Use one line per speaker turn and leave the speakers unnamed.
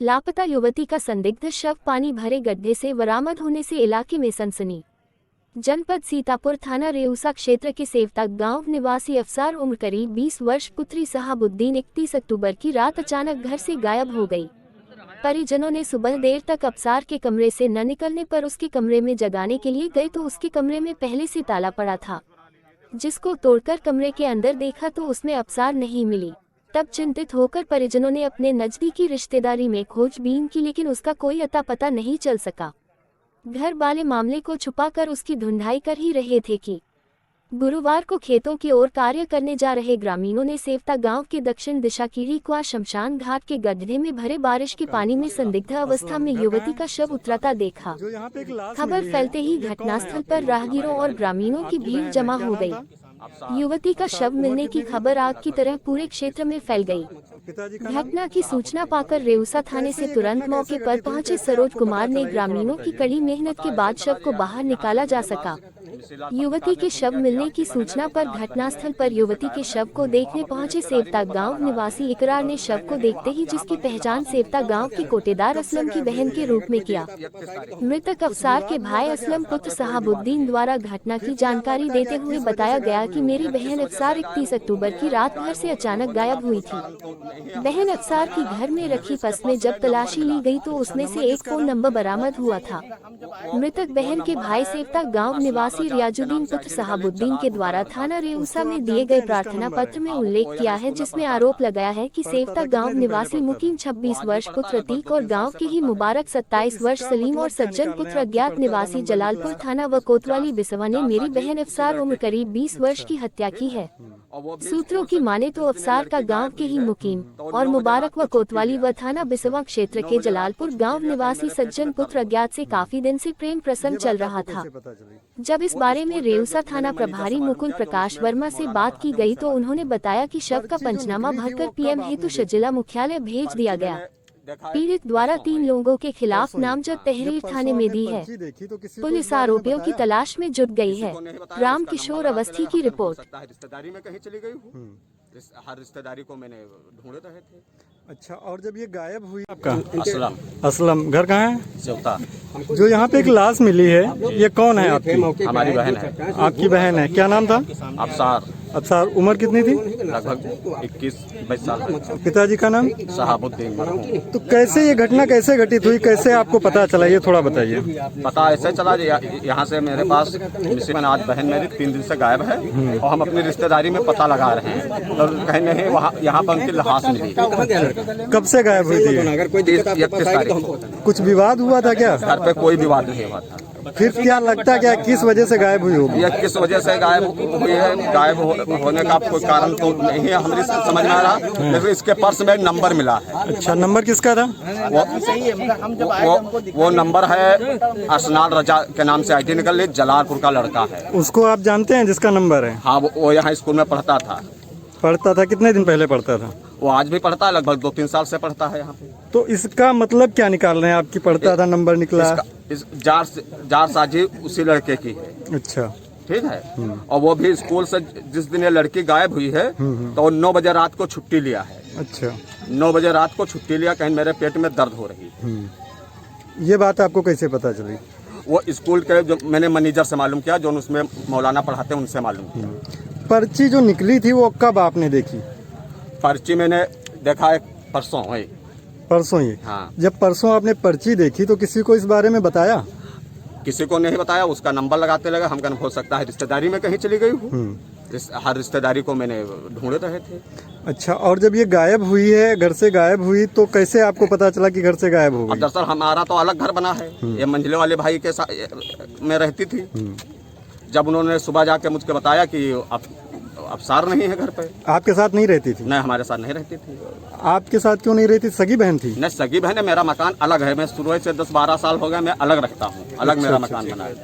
लापता युवती का संदिग्ध शव पानी भरे गड्ढे से बरामद होने से इलाके में सनसनी। जनपद सीतापुर थाना रेउसा क्षेत्र के सेवता गांव निवासी अफसार उम्र करीब 20 वर्ष पुत्री सहाबुद्दीन 31 अक्टूबर की रात अचानक घर से गायब हो गई। परिजनों ने सुबह देर तक अफसार के कमरे से न निकलने पर उसके कमरे में जगाने के लिए गए तो उसके कमरे में पहले से ताला पड़ा था, जिसको तोड़कर कमरे के अंदर देखा तो उसमें अफसार नहीं मिली। तब चिंतित होकर परिजनों ने अपने नजदीकी रिश्तेदारी में खोजबीन की, लेकिन उसका कोई अता पता नहीं चल सका। घर वाले मामले को छुपाकर उसकी ढूंढाई कर ही रहे थे कि गुरुवार को खेतों की ओर कार्य करने जा रहे ग्रामीणों ने सेवता गांव के दक्षिण दिशा कीरीकुआ शमशान घाट के गड्ढे में भरे बारिश के पानी में संदिग्ध अवस्था में युवती का शव उतरता देखा। खबर फैलते ही घटनास्थल पर राहगीरों और ग्रामीणों की भीड़ जमा हो गई। युवती का शव मिलने की खबर आग की तरह पूरे क्षेत्र में फैल गई। घटना की सूचना पाकर रेउसा थाने से तुरंत मौके पर पहुंचे सरोज कुमार ने ग्रामीणों की कड़ी मेहनत के बाद शव को बाहर निकाला जा सका। युवती के शव मिलने की सूचना पर घटनास्थल पर युवती के शव को देखने पहुंचे सेवता गांव निवासी इकरार ने शव को देखते ही जिसकी पहचान सेवता गांव के कोटेदार असलम की बहन के रूप में किया। मृतक अफसार के भाई असलम पुत्र सहाबुद्दीन द्वारा घटना की जानकारी देते हुए बताया गया कि मेरी बहन अफसार 31 अक्टूबर की रात घर से अचानक गायब हुई थी। बहन अफसार की घर में रखी पर्स में जब तलाशी ली गई तो उसमें से एक फोन नंबर बरामद हुआ था। मृतक बहन के भाई सेवता गांव निवासी रियाजुद्दीन पुत्र सहाबुद्दीन के द्वारा थाना रेउसा में दिए गए प्रार्थना पत्र में उल्लेख किया है, जिसमें आरोप लगाया है कि सेवता गांव निवासी मुकीम 26 वर्ष पुत्र अतीक और गांव के ही मुबारक 27 वर्ष सलीम और सज्जन पुत्र अज्ञात निवासी जलालपुर थाना व कोतवाली बिसवा ने मेरी बहन अफसार उम्र करीब 20 वर्ष की हत्या की है। सूत्रों की माने तो अफसार का गांव के ही मुकीम और मुबारक व कोतवाली व थाना बिसवा क्षेत्र के जलालपुर गांव निवासी सज्जन पुत्र अज्ञात से काफी दिन से प्रेम प्रसंग चल रहा था। जब इस बारे में रेउसा थाना प्रभारी मुकुल प्रकाश वर्मा से बात की गई तो उन्होंने बताया कि शव का पंचनामा भरकर पीएम हेतु जिला मुख्यालय भेज दिया गया। पीड़ित द्वारा 3 लोगों के खिलाफ नामजद तहरीर थाने में दी है। पुलिस आरोपियों की तलाश में जुट गई है। राम किशोर अवस्थी की रिपोर्ट।
रिश्तेदारी में कहीं चली गई हूँ। हर रिश्तेदारी को मैंने ढूंढ रहे थे।
अच्छा, और जब ये गायब हुई आपका
असलम
घर कहाँ है?
सेवता।
जो यहाँ पे एक लाश मिली है, ये कौन है आपकी?
हमारी बहन है।
आपकी बहन है, क्या नाम था?
अफसार।
उम्र कितनी थी?
लगभग 21-22 साल।
पिताजी का नाम?
सहाबुद्दीन।
तो कैसे ये घटना कैसे घटित हुई, कैसे आपको पता चला, ये थोड़ा बताइए।
पता ऐसे चला, यहाँ से मेरे पास आज बहन मेरी 3 दिन से गायब है और हम अपनी रिश्तेदारी में पता लगा रहे हैं तो कहीं नहीं वहाँ यहाँ पर उनकी लाश मिली।
कब से गायब हुई थी?
31 तारीख।
कुछ विवाद हुआ था क्या?
घर पे कोई विवाद नहीं हुआ था।
फिर क्या लगता क्या, किस वजह से गायब हुई होगी?
ये किस वजह से गायब हुई है? गायब होने का कोई कारण तो नहीं है हमारी समझ में आ रहा, लेकिन इसके पर्स में नंबर मिला है।
अच्छा, नंबर किसका था?
वो नंबर है असनाल रजा के नाम से ID निकल ली, जलालपुर का लड़का है।
उसको आप जानते हैं जिसका नंबर है?
हाँ, वो यहाँ स्कूल में पढ़ता था।
कितने दिन पहले पढ़ता था?
वो आज भी पढ़ता है, लगभग 2-3 साल से पढ़ता है यहाँ पे।
तो इसका मतलब क्या निकाल रहे हैं आपकी? पढ़ता था, नंबर निकला?
इस जार साझी उसी लड़के की है।
अच्छा,
ठीक है। और वो भी स्कूल से जिस दिन ये लड़की गायब हुई है तो 9 बजे रात को छुट्टी लिया है।
अच्छा,
9 बजे रात को छुट्टी लिया, कहीं मेरे पेट में दर्द हो रही।
ये बात आपको कैसे पता चली?
वो स्कूल के जो मैंने मैनेजर से मालूम किया, जो उसमें मौलाना पढ़ाते हैं उनसे मालूम किया।
पर्ची जो निकली थी वो कब आपने देखी?
पर्ची मैंने देखा है परसों
ही।
हाँ।
जब परसों आपने पर्ची देखी तो किसी को इस बारे में बताया?
किसी को नहीं बताया। उसका नंबर लगाते लगे, हम हो सकता है रिश्तेदारी में कहीं चली गई हूँ। हर रिश्तेदारी को मैंने ढूंढ रहे थे।
अच्छा, और जब ये गायब हुई है, घर से गायब हुई, तो कैसे आपको पता चला कि घर से गायब हो गई?
दरअसल हमारा तो अलग घर बना है, ये मंझले वाले भाई के साथ में रहती थी। जब उन्होंने सुबह जाके मुझको बताया कि अफसार नहीं है घर पे। आपके साथ नहीं रहती थी? नहीं, हमारे साथ नहीं रहती थी।
आपके साथ क्यों नहीं रहती? सगी बहन थी?
नहीं, सगी बहन है। मेरा मकान अलग है। मैं शुरू से 10-12 साल हो गया मैं अलग रखता हूँ। अलग मेरा मकान बना है।